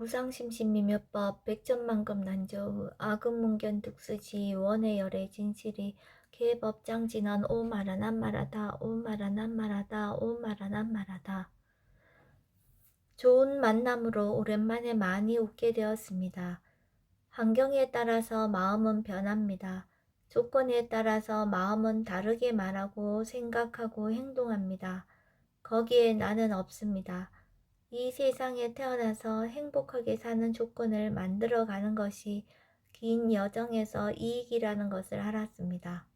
무상심신미묘법 백전만금 난조우 아금문견 득수지 원의 열의 진실이 개법장진언 오마라난마라다 오마라난마라다 오마라난마라다. 좋은 만남으로 오랜만에 많이 웃게 되었습니다. 환경에 따라서 마음은 변합니다. 조건에 따라서 마음은 다르게 말하고 생각하고 행동합니다. 거기에 나는 없습니다. 이 세상에 태어나서 행복하게 사는 조건을 만들어가는 것이 긴 여정에서 이익이라는 것을 알았습니다.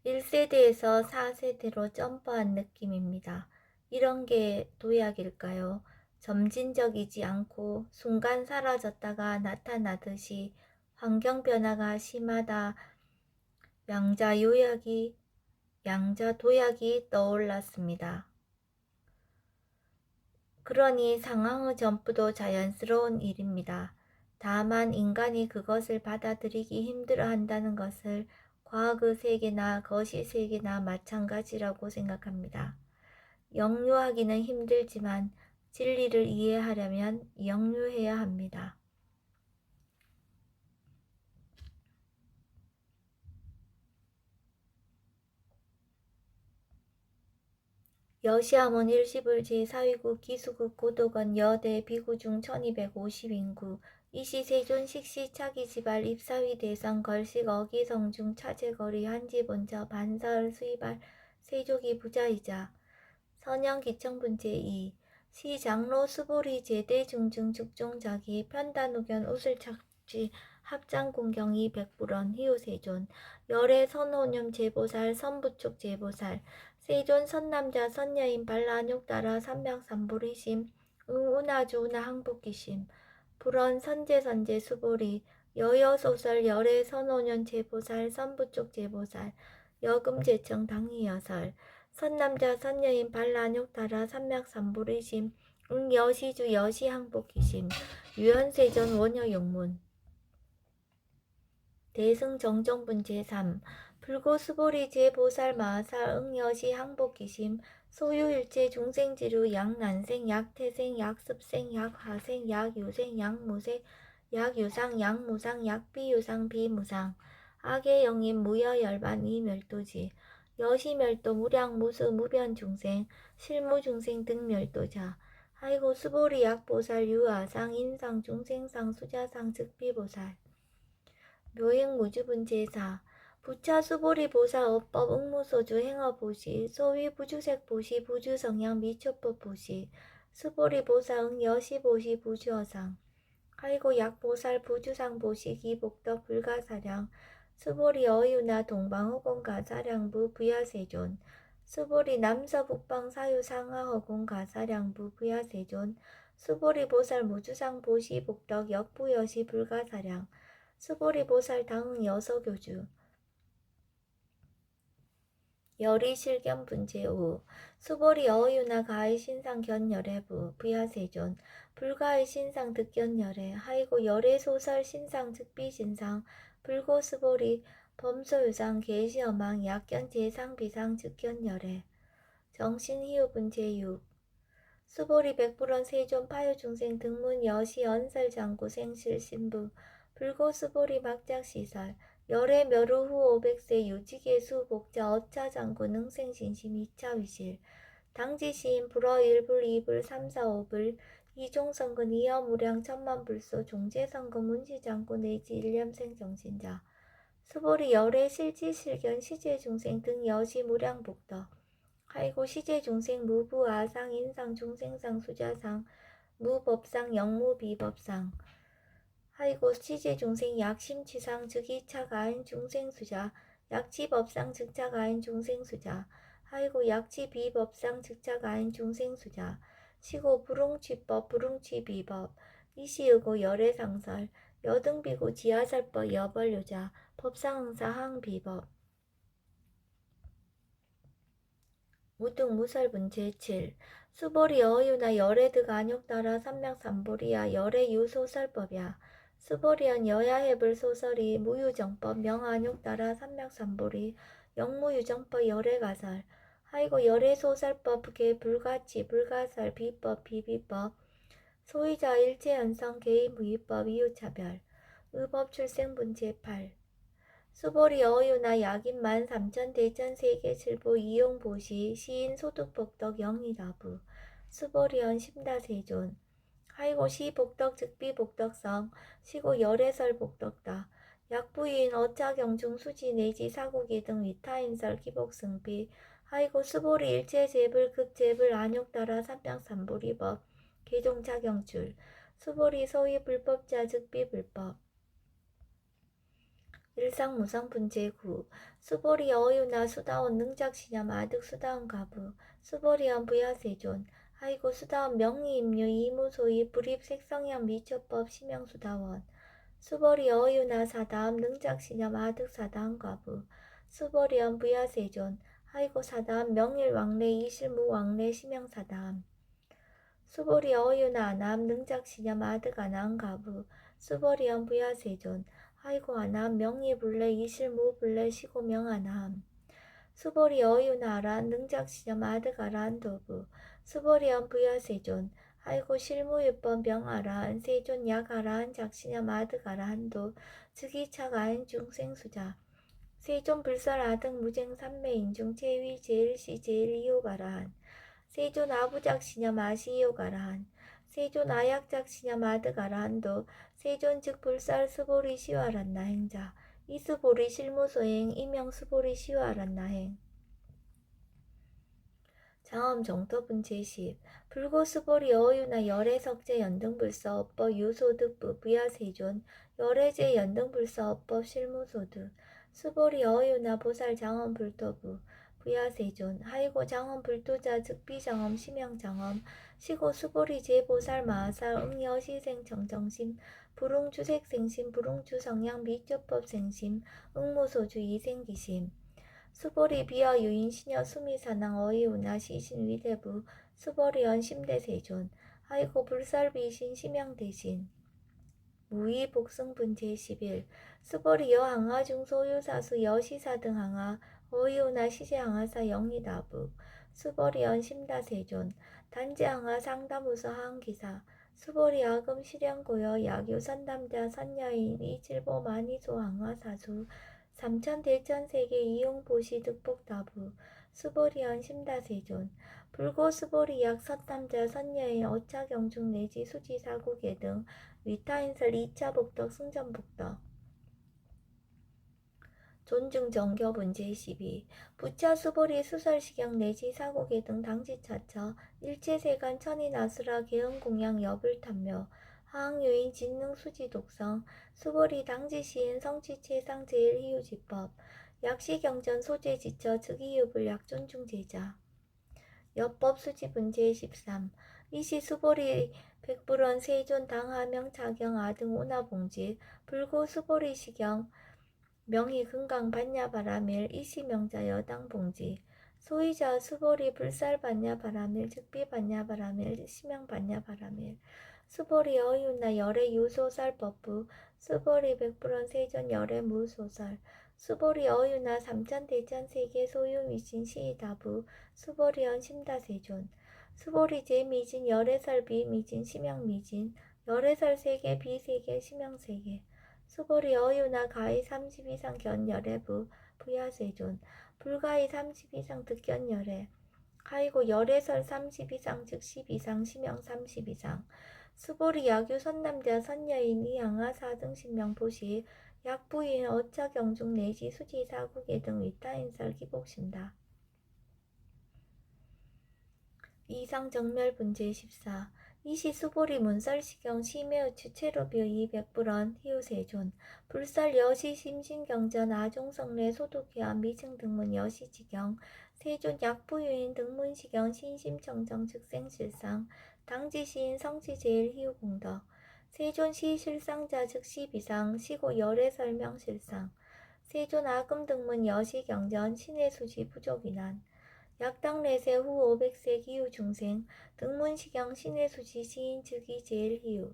1세대에서 4세대로 점프한 느낌입니다. 이런 게 도약일까요? 점진적이지 않고 순간 사라졌다가 나타나듯이 환경 변화가 심하다. 양자도약이 떠올랐습니다. 그러니 상황의 전부도 자연스러운 일입니다. 다만 인간이 그것을 받아들이기 힘들어한다는 것을 과학의 세계나 거시 세계나 마찬가지라고 생각합니다. 역류하기는 힘들지만 진리를 이해하려면 역류해야 합니다. 여시아문 일시불 제4위국 기수국 고도건 여대 비구중 1250인구 이시세존 식시 차기지발 입사위 대상 걸식 어기성중 차제거리 한지본처 반사을 수입할 세조기 부자이자 선영기청분 제2 시장로 수보리 제대중증 축종자기 편단우견 우슬착지 합장공경이 백불원 희우세존 열애 선호념 제보살 선부축 제보살 세존 선남자 선여인 발라욕따라 삼명삼보리심 응운아주 운하 항복기심 불원 선제선제 수보리 여여소설 열애 선호년 제보살 선부축 제보살 여금제청 당리여설 선남자 선여인 발라욕따라 삼명삼보리심 응여시주 여시항복기심 유현세전 원여용문 대승정정분 제3 불고수보리 제보살 마하살 응여시 항복기심 소유일체 중생지루 약난생 약태생 약습생 약하생 약유생 약무생 약유상 약무상 약비유상 비무상 악의 영인 무여열반 이멸도지 여시멸도 무량무수 무변중생 실무중생 등 멸도자 아이고 수보리 약보살 유아상 인상 중생상 수자상 즉비보살 묘행무주분 제4 부차수보리 보살 어법 응무소주 행어보시 소위 부주색보시 부주성향 미초법보시 수보리 보살 응여시보시 부주어상 아이고 약보살 부주상보시 기복덕 불가사량 수보리 어유나 동방허공가사량부 부야세존 수보리 남서북방 사유상하허공 가사량부 부야세존 수보리 보살 무주상보시 복덕 역부여시 불가사량 수보리 보살 당응 여서교주 열이실견분 제5 수보리 어유나 가의 신상 견열애부 부야세존 불가의 신상 득견열애 하이고 열의 소설 신상 즉비신상 불고 수보리 범소유상 계시어망 약견 제상 비상 즉견열애 정신희우분 제6 수보리 백불원 세존 파유중생 등문 여시 언설장구 생실 신부 불고 수보리 막작시설 열애 멸후 후 500세 유지계수 복자 어차장구 능생신심 2차 위실 당지시인 불어 1불 2불 3, 4, 5불 이종성근 이어무량 천만불소 종제성근 문시장구 내지 일념생 정신자 수보리 열애 실지실견 시제중생 등 여시무량복덕 아이고 시제중생 무부아상 인상 중생상 수자상 무법상 영무비법상 아이고 시제중생 약심치상 즉이차가인 중생수자 약치법상 즉차가인 중생수자 아이고 약치비법상 즉차가인 중생수자 시고 불웅치법 불웅치비법 이시의고 열애상설 여등비고 지하설법 여벌유자 법상응사 항비법 무등무설분 제7 수보리 어유나 열애득 안욕따라 삼명삼보리야 열애유소설법야 수보리언 여야해불 소설이 무유정법 명안욕따라 삼명삼보리 영무유정법 열애가설 하이고 열애소설법 개 불가치 불가설 비법 비비법 소유자 일체현성 개의 무위법 이유차별 의법 출생분제 8 수보리 어유나 약인 13,000 대천 세계 칠보 이용보시 시인 소득복덕 영희다부 수보리언 심다세존 하이고 시복덕 즉비복덕성 시고 열애설 복덕다 약부인 어차경중 수지 내지 사고기 등 위타인설 기복승비 하이고 수보리 일체재불 급재불 안욕따라 삼명삼보리법 개종차경출 수보리 소위 불법자 즉비불법 일상무상분제 9 수보리 어유나 수다원 능작시념 아득 수다원 가부 수보리언 부야세존 하이고 수다원 명의임류 이무소위 불입 색성형 미처법 심형수다원 수보리 어유나 사다음 능작시념 아득 사다음 가부 수보리언 부야세존 하이고 사다음 명일 왕래 이실무 왕래 심형사다음 수보리 어유나 아남 능작시념 아득 아나음 가부 수보리언 부야세존 하이고 아남 명의불래 이실무불래 시고명 아남 수보리 어유나 아란 능작시념 아득 아란 도부 수보리언 부야세존 하이고 실무유법 병아란 세존 약아란 작시념 아득 아란도 즉이착 아인 중생수자 세존 불설 아득 무쟁 삼매인중 제위 제일시 제일이요가란 세존 아부작시념 아시이요가란 세존 아약작시념 아득 아란도 세존 즉 불살 수보리 시와란나 행자 이수보리 실무소행 이명 수보리 시와란나 행 장엄 정토분 제10 불고 수보리 어유나 열애석제 연등불서 업법 유소득부 부야세존 열애제 연등불서 업법 실무소득 수보리 어유나 보살 장엄 불토부 부야세존 하이고 장엄 불토자 즉비장엄 심형장엄 시고 수보리 제보살 마하살 응여시생 정정심 불웅주색생심 불웅주성향 미조법생심 응무소주 이생기심 수보리 비어 유인 시녀 수미사낭 어이우나 시신 위대부 수보리언 심대세존 하이고 불살비신 심양대신 무의 복승분 제11 수보리여 항하 중소유사수 여시사 등 항하 어이우나 시제 항하사 영리다부 수보리언 심다세존 단지 항하 상담우서 항기사 수보리 아금 실현고여 약유 선담자 선여인 이질보 만이소 항하사수 삼천 대천세계 이용보시 득복다부 수보리언 심다세존 불고 수보리약 선남자 선여인 어차경중 내지 수지사고계 등 위타인설 2차 복덕 승전복덕 존중정교분 제12 부차 수보리 수설시경 내지 사고계 등 당지차처 일체세간 천인아수라 계엄공양 여불탐묘 하항요인 진능수지독성 수보리 당지시인 성취체상 제일희유지법 약시경전 소재지처 즉이유불 약존중제자 여법수지분 제13 이시 수보리 백불원 세존 당하명 차경 아등 오나봉지 불고 수보리 시경 명의 금강 반야바라밀 이시명자 여당봉지 소이자 수보리 불살 반야바라밀 즉비 반야바라밀 시명 반야바라밀 수보리 어유나 열애 유소설법부 수보리 백불원 세존 열애 무소설 수보리 어유나 삼천 대천 세계 소유 미신 시이다부 수보리언 심다세존 수보리 제미진 열애설비 미진 심형미진 열애설 세계 비세계 심형세계 수보리 어유나 가히 30 이상 견열애부 부야세존 불가히 30 이상 득견열애 하이고 열애설 30 이상 즉 10 이상 심형 30 이상 수보리 약유 선남자 선여인 이양하 4등 신명 보시 약부인 어차경중 내지 수지사국계 등 위타인설 기복심다. 이상정멸분 제14 이시 수보리 문설시경 시매우 주체로비어 200불원 희우세존 불살 여시 심신경전 아종성례 소독회암 미증 등문 여시지경 세존 약부유인 등문시경 신심청정 즉생실상 당지시인 성지제일 희우공덕 세존 시실상자 즉시 비상 시고 열애설명실상 세존 아금 등문 여시경전 신의수지 부족이난 약당내세 후 500세 기후 중생 등문시경 신의수지 시인 즉이 제일 희우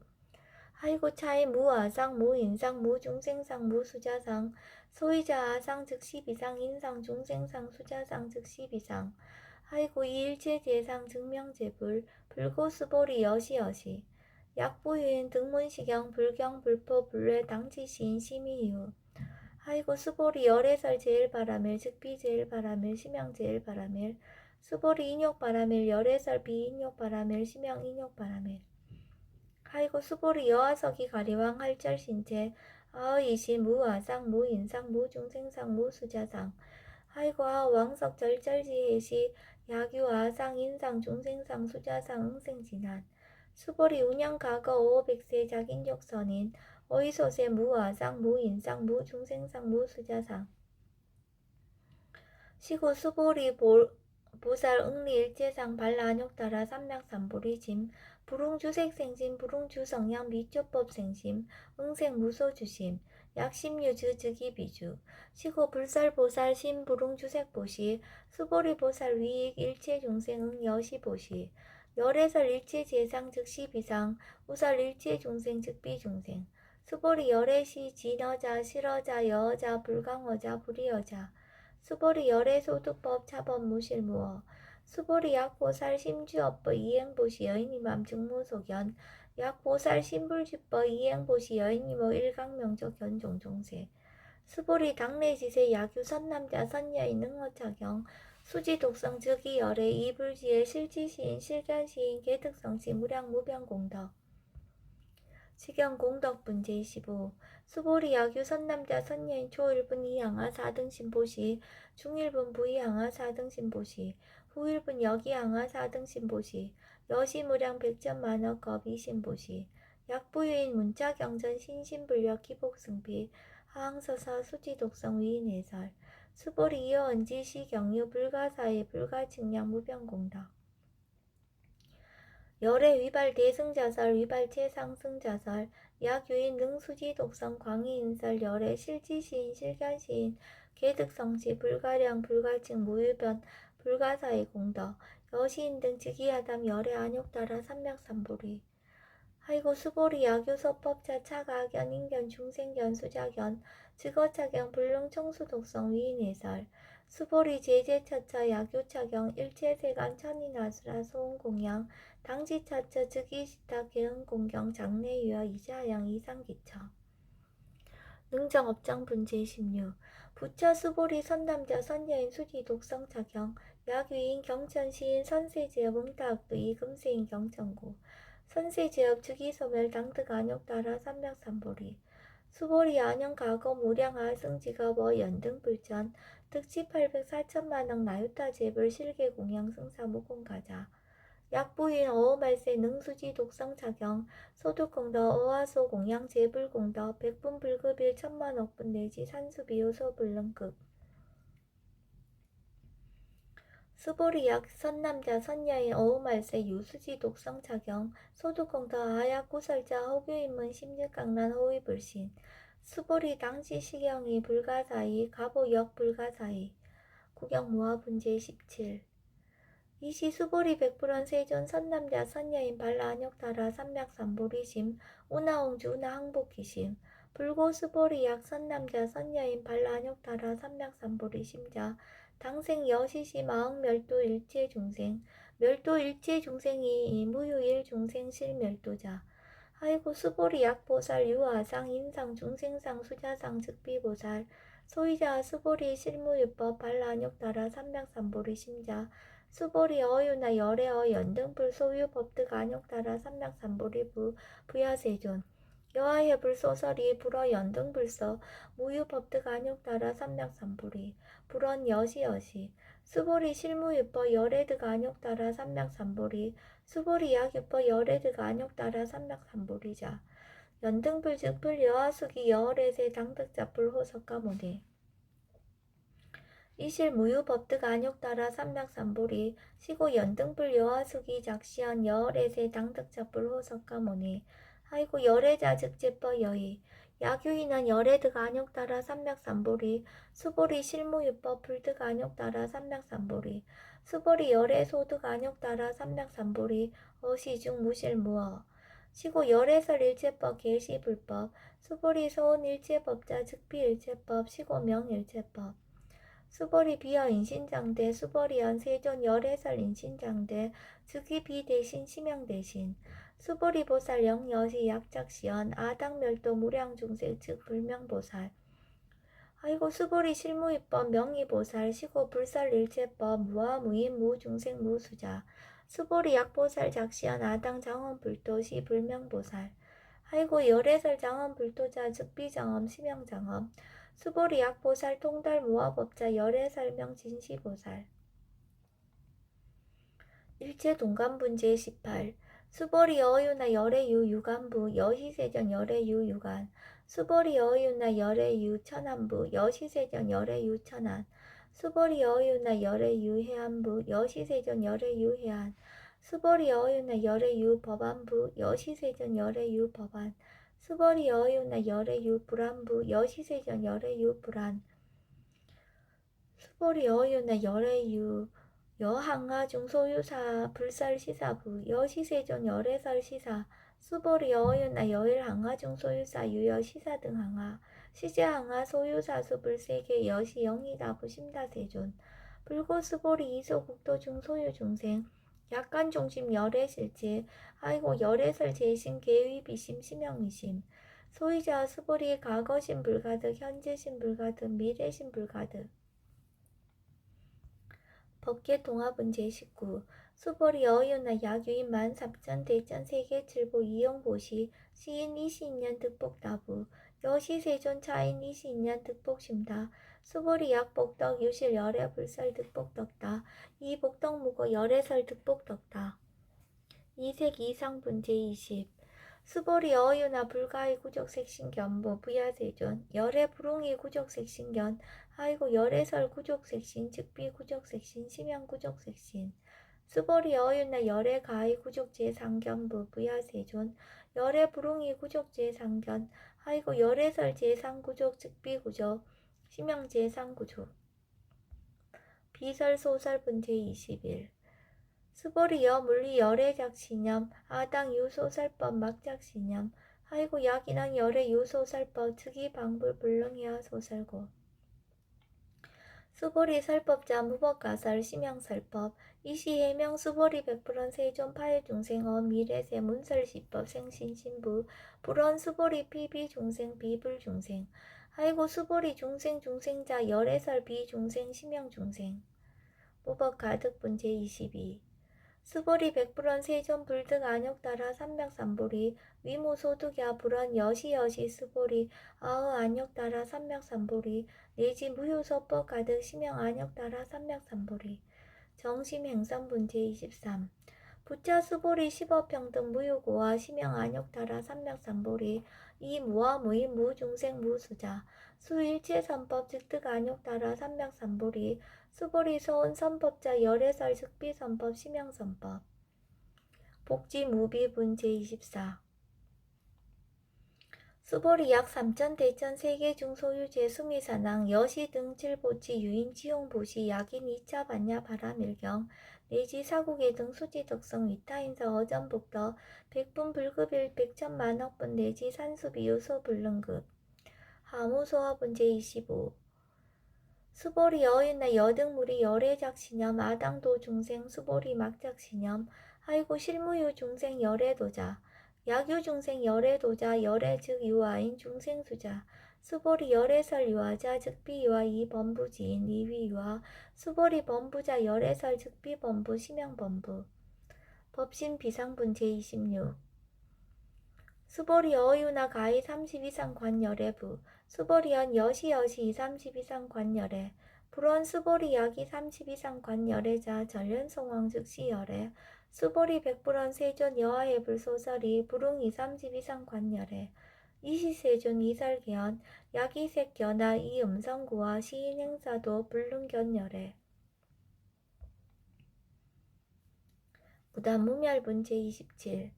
하이고 차이 무아상 무인상 무중생상 무수자상 소이자 아상 즉 12상 인상 중생상 수자상 즉 12상 하이고 이일체제상 증명제불 불고수보리 여시여시 약부유인 등문시경 불경 불포 불례 당지시인 심의유 하이고 수보리 열애설 제일바라밀 즉비 제일바라밀 심양 제일바라밀 수보리 인욕바라밀 열애설 비인욕바라밀 심양 인욕바라밀 하이고 수보리 여하석이 가리왕 할절신체 아의이신 무아상 무인상 무중생상 무수자상 하이고 아왕석 절절지해시 야규아상 인상 중생상 수자상 응생진한 수보리 운양가거 오백세 작인욕선인 어이소세 무아상 무인상 무중생상 무수자상 시고 수보리 보살 응리일체상 발라안욕따라 삼맥삼보리짐 불웅주색생심 불웅주성량 미초법생심 응생무소주심 약심유주 즉이비주 시고 불설보살 신불웅주색보시 수보리보살 위익 일체중생응 여시보시 열애설 일체재상 즉시비상 우설 일체중생 즉비중생 수보리 열애시 진어자 실어자 여어자 불강어자 불이어자 수보리 열애소득법 차법 무실무어 수보리 약보살 심주업법 이행보시 여인이맘 증무소견 약보살 신불주법 이행보시 여인이모 일강명적 견종종세 수보리 당내지세 야규 선남자 선여인 능어차경 수지독성 즉이 열애 이불지의 실지시인 실견시인 개특성시 무량무변공덕 시경공덕분 제15 수보리 야규 선남자 선여인 초일분 이양하 4등 신보시 중일분 부이양하 4등 신보시 후일분 여기양하 4등 신보시 여시무량 백전만억겁 이신보시 약부유인 문자경전 신신불력 기복승비 하항서서 수지독성 위인해설 수보리 이어언지 시경유 불가사의 불가측량 무변공덕 열애 위발 대승자설 위발 최상승자설 약유인 능수지 독성 광희인설 열애 실지시인 실견시인 개득성시 불가량 불가칭 무유변 불가사의 공덕 여시인 등 즉위하담 열애 안욕따라 삼맥삼보리 하이고 수보리 야교서법자 차가견 인견 중생견 수자견 즉어차경 불능청수독성 위인해설 수보리 제제처처 야교차경 일체세간 천인아수라 소음공양 당지처처 즉이시타 개응공경 장래유여 이자양 이상기처 능정업장분 제16 부처 수보리 선남자 선여인 수지 독성차경 약유인 경천시인 선세제업 응타학도 이금세인 경천고 선세제업 즉이소멸 당득 안욕따라 삼맥삼보리 수보리 안영가거 무량하 승지가 연등불전 득지 800-4천만억 나유타 제불 실계공양 승사 무공가자 약부인 어어말세 능수지 독성차경 소득공덕 어화소 공양 제불공덕 백분불급일 천만억분 내지 산수비호 소불능급 수보리 약 선남자 선여인 어우말세 유수지 독성차경 소득공덕 아약구설자 허교인문 심증강난 호위불신 수보리 당시 시경이 불가사의 가보역 불가사의 구경모아분제 17 이시 수보리 백불원 세존 선남자 선여인 발라안욕따라 삼맥삼보리심 우나옹주 우나항복기심 불고 수보리 약 선남자 선여인 발라안욕따라 삼맥삼보리심자 당생 여시시 마흥멸도 일체중생 멸도 일체중생이 무유일 중생 실멸도자 하이고 수보리 약보살 유아상 인상 중생상 수자상 즉비보살 소이자 수보리 실무유법 발라안욕따라 삼맥삼보리심자 수보리 어유나 열애어 연등불 소유법득 안욕따라 삼맥삼보리부 부야세존 여하해불 소설이 불어 연등불서 무유법득 안욕따라 삼맥삼보리 불원 여시여시 수보리 실무유법 열애득 안욕따라 삼맥삼보리 수보리 약유법 열애득 안욕따라 삼맥삼보리자 연등불 즉불 여하수기 여월애세 당득자불 호석가모니 이실 무유법득 안욕따라 삼맥삼보리 시고 연등불 여하수기 작시연 여월애세 당득자불 호석가모니 하이고 열애자 즉제법 여의 야규인은 열애득 안욕따라 삼맥삼보리 수보리 실무유법 불득 안욕따라 삼맥삼보리 수보리 열애소득 안욕따라 삼맥삼보리 어시중 무실무어 시고 열애설 일체법 계시불법 수보리 소은 일체법자 즉비일체법 시고 명일체법 수벌이 비어 인신장대 수벌이연 세존 열애설 인신장대 즉위 비 대신 심형 대신 수벌이 보살 영여시 약작시연 아당멸도 무량중생 즉 불명보살 아이고 수벌이 실무입법 명의보살 시고 불살일체법 무아무인 무중생 무수자 수벌이 약보살 작시연 아당 장엄불도시 불명보살 아이고 열애설 장엄불도자 즉비장엄 심형장엄 수벌이 약보살 통달 무아법자 열애설명 진시보살 일체 동간분제 18 수벌이 어유나 열애유 유간부 여시세전 열애유 유간 수벌이 어유나 열애유 천안부 여시세전 열애유 천안 수벌이 어유나 열애유 해안부 여시세전 열애유 해안 수벌이 어유나 열애유 법안부 여시세전 열애유 법안 수벌이 어유나 열애유 불안부 여시세전 열애유 불안 수벌이 어유나 열애유 여항하 중소유사 불살시사부 여시세존 열애설시사 수벌이 어유나 여일항하 중소유사 유여시사 등항하 시제항하 소유사수 불세계 여시 영이다부 심다세존 불고수벌이 이소국도 중소유 중생 약간 중심 열애실제 아이고 열애설 제신 계위 비심 심형이심 소유자 수벌이 과거신 불가득 현재신 불가득 미래신 불가득 법계 동합은 제19 수벌이 어유나 약유인 만삼천 대천 세계칠보 이영보시 시인 이시인년 득복다부 여시세존 차인 이시인년 득복심다 수벌이 약복덕 유실 열애 불설 득복덕다 이복덕무고 열애설 득복덕다 이색 이상분 제20 수벌이 어유나 불가의 구족색신견보 부야세존 열애 불웅이 구족색신견 아이고 열애설 구족색신 즉비 구족색신 심양 구족색신 수벌이 어유나 열애 가의 구족제 상견부 부야세존 열애 불웅이 구족제 상견 아이고 열애설 제상구족 즉비 구족 심양 제상구족 비설 소설분 제21 수벌이 여물리 열애작신념 아당 유소설법 막작신념 아이고 약인왕 열애 유소설법 즉위 방불 불능이야 소설고 수벌이 설법자 무법가설 심양설법 이시해명 수벌이 백불원 세존 파해중생어 미래세 문설시법 생신신부 불원 수벌이 피비중생 비불중생 아이고 수벌이 중생자 열애설 비중생 심양중생 무법가득분 제22 수벌이 백불원 세존 불득 안역따라 삼맥삼보리 위무소득야 불원 여시여시 수벌이 아의 안역따라 삼맥삼보리 내지 무효서법 가득 심형 안역따라 삼맥삼보리 정심행성분 제23 부차 수보리 십업평등 무효고와 심형 안역따라 삼맥삼보리 이 무와 무인 무중생 무수자 수일체선법 즉득 안역따라 삼맥삼보리 수보리 소은 선법자 열애설 즉비선법 심형선법 복지무비분 제24 수보리 약 3천 대천 세계중 소유제 수미사낭 여시 등 칠보치 유인 지용보시 약인 2차 반야 바라밀경 내지 사국의 등 수지덕성 위타인서 어전복더 백분 불급일 백천만억분 내지 산수비 요소 불능급 하무소화분 제25 수보리 여인나 여등무리 열애작신념 아당도 중생 수보리 막작신념 아이고 실무유 중생 열애도자 약유중생 열애도자 열애 즉 유아인 중생수자 수보리 열애설 유아자 즉비유아 이범부지인 이위유아 수보리 범부자 열애설 즉비범부 심형범부 법신 비상분 제26 수보리 어유나 가히 30 이상 관열애부 수보리연 여시여시 30 이상 관열애 불원 수보리 약이 30 이상 관열애자 전련성왕 즉시 열애 수보리 백불원 세존 여하의 불소설이 불웅 30 이상 관열애 이시세존 이설개연 약이색견하 이음성구와 시인행사도 불능견열애 무단무멸분 제27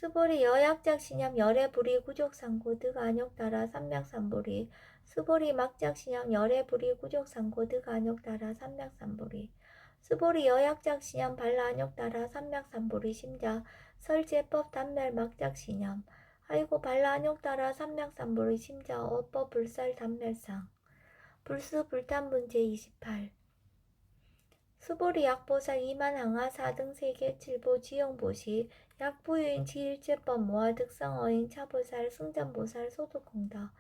수보리 여약작신념 열애불이 구족상고 득 안역따라 삼맥삼보리 수보리 막작신념 열애불이 구족상고 득 안역따라 삼맥삼보리 수보리 여약작신념 발라 안역따라 삼맥삼보리 심자 설제법 단멸 막작신념 아이고 발라 안역따라 삼맥삼보리 심자 어법 불살 단멸상 불수 불탄분 제28 수보리 약보살 이만항하 4등 세계 7보 지용보시 약부유인 지일제법 모아 득성어인 차보살 승전보살 소득공덕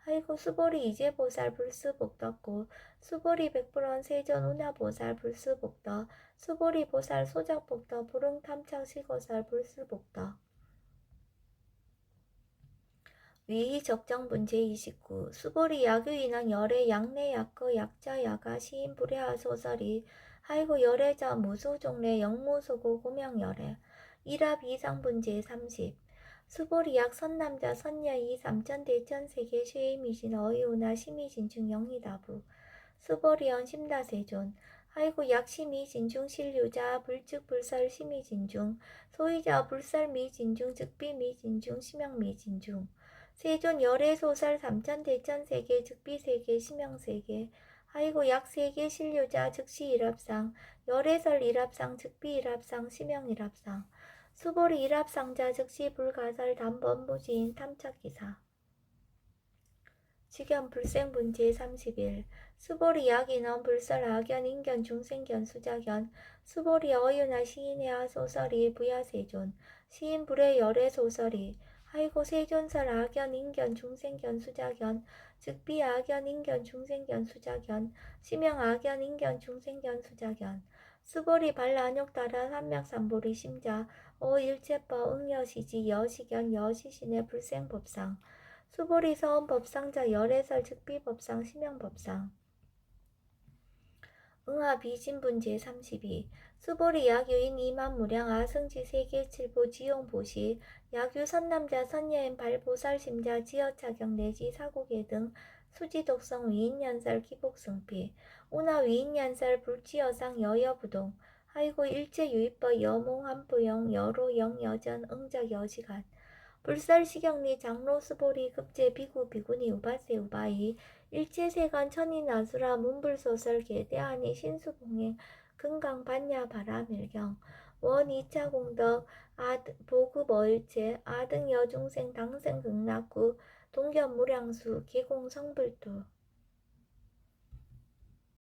아이고 수보리 이제보살 불수복덕고 수보리 백불원 세전 운하보살 불수복덕 수보리 보살 소작복덕 부릉탐착시고살 불수복덕 위의 적정분 제29 수보리 야규인왕 열애 약내 약거 약자 야가 시인 불해하 소설이 하이고 열애자 무수종래 영무소고 고명열애 일합 이상분 제30 수보리 약 선남자 선녀이 삼천대천세계 쉐이미신 어이우나 시미진중 영리다부 수보리언 심다세존 하이고 약시미진중 신류자 불즉불설 시미진중 소이자 불설미진중 즉비미진중 심영미진중 세존 열애소설 삼천대천세계 즉비세계 심영세계 하이고 약세계 신류자 즉시 일합상 열애설 일합상 즉비 일합상 심영 일합상 수보리 일합상자 즉시 불가설 단번무지인 탐착기사 직연 불생분 제31 수보리 약인원 불설 악연 인견 중생견 수작연 수보리 어유나 시인의 하소설이 부야세존 시인 불의 열애 소설이 하이고 세존설 악연 인견 중생견 수작연 즉비 악연 인견 중생견 수작연 시명 악연 인견 중생견 수작연 수보리 발란욕 따라 삼맥삼보리 심자 어일체법 응여시지 여시견 여시신의 불생법상 수보리 서원법상자 열애설 즉비법상 심영법상 응하 비진분 제32 수보리 약유인 이만무량 아승지 세계 칠보 지용보시 약유 선남자 선녀인 발보살 심자 지어차경 내지 사고계 등 수지독성 위인연설 기복승피 운하 위인연설 불치여상 여여부동 하이고 일체유입법 여몽 한부영 여로영 여전 응적 여시간 불설시경리 장로 수보리 급제 비구 비구니 우바세 우바이 일체세간 천인아수라 문불소설 계대하니 신수봉행 금강 반야 바라밀경 원 2차 공덕 보급 어일체 아등 여중생 당생 극락구 동견무량수 계공 성불도